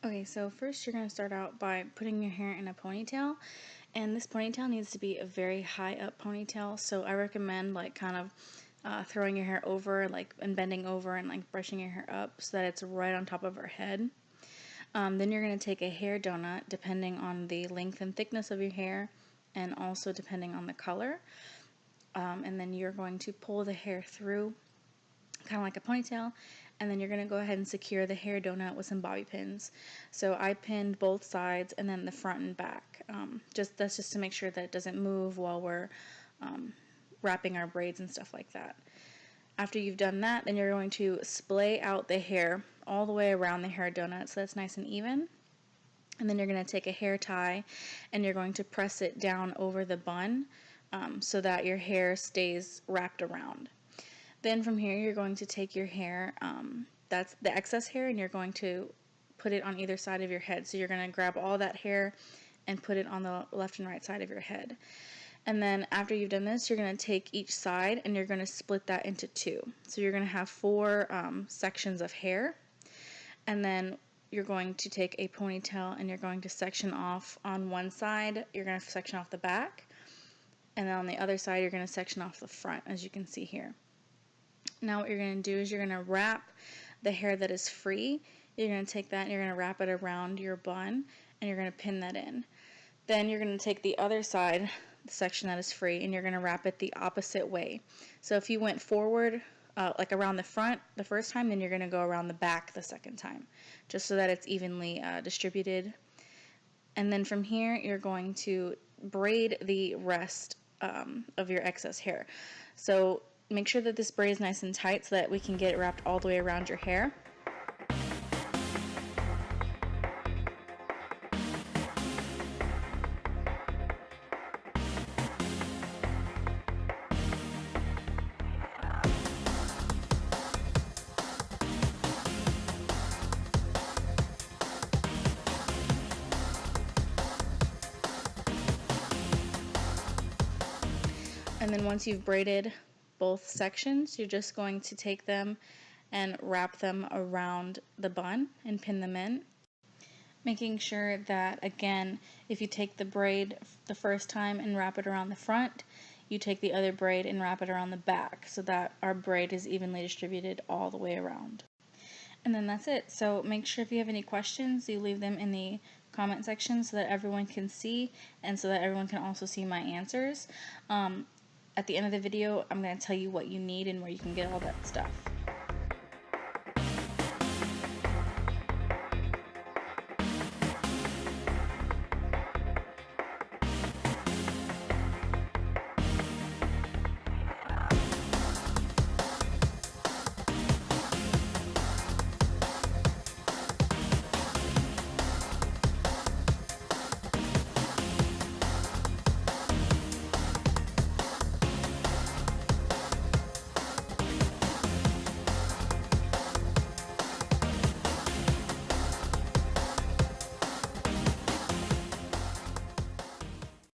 Okay, so first you're going to start out by putting your hair in a ponytail, and this ponytail needs to be a very high up ponytail, so I recommend like kind of throwing your hair over and bending over and like brushing your hair up so that it's right on top of her head. Then you're going to take a hair donut depending on the length and thickness of your hair and also depending on the color, and then you're going to pull the hair through kind of like a ponytail, and then you're going to go ahead and secure the hair donut with some bobby pins. So I pinned both sides and then the front and back. That's just to make sure that it doesn't move while we're wrapping our braids and stuff like that. After you've done that, then you're going to splay out the hair all the way around the hair donut so that's nice and even. And then you're going to take a hair tie and you're going to press it down over the bun so that your hair stays wrapped around. Then from here you're going to take your hair, that's the excess hair, and you're going to put it on either side of your head. So you're going to grab all that hair and put it on the left and right side of your head. And then after you've done this, you're going to take each side and you're going to split that into two. So you're going to have four sections of hair. And then you're going to take a ponytail and you're going to section off on one side. You're going to section off the back. And then on the other side, you're going to section off the front, as you can see here. Now what you're going to do is you're going to wrap the hair that is free. You're going to take that and you're going to wrap it around your bun and you're going to pin that in. Then you're going to take the other side, the section that is free, and you're going to wrap it the opposite way. So if you went forward like around the front the first time, then you're going to go around the back the second time, just so that it's evenly distributed. And then from here you're going to braid the rest of your excess hair. So make sure that this braid is nice and tight so that we can get it wrapped all the way around your hair. And then once you've braided both sections, you're just going to take them and wrap them around the bun and pin them in, making sure that, again, if you take the braid the first time and wrap it around the front, you take the other braid and wrap it around the back so that our braid is evenly distributed all the way around. And then that's it. So make sure if you have any questions, you leave them in the comment section so that everyone can see and so that everyone can also see my answers. At the end of the video, I'm going to tell you what you need and where you can get all that stuff.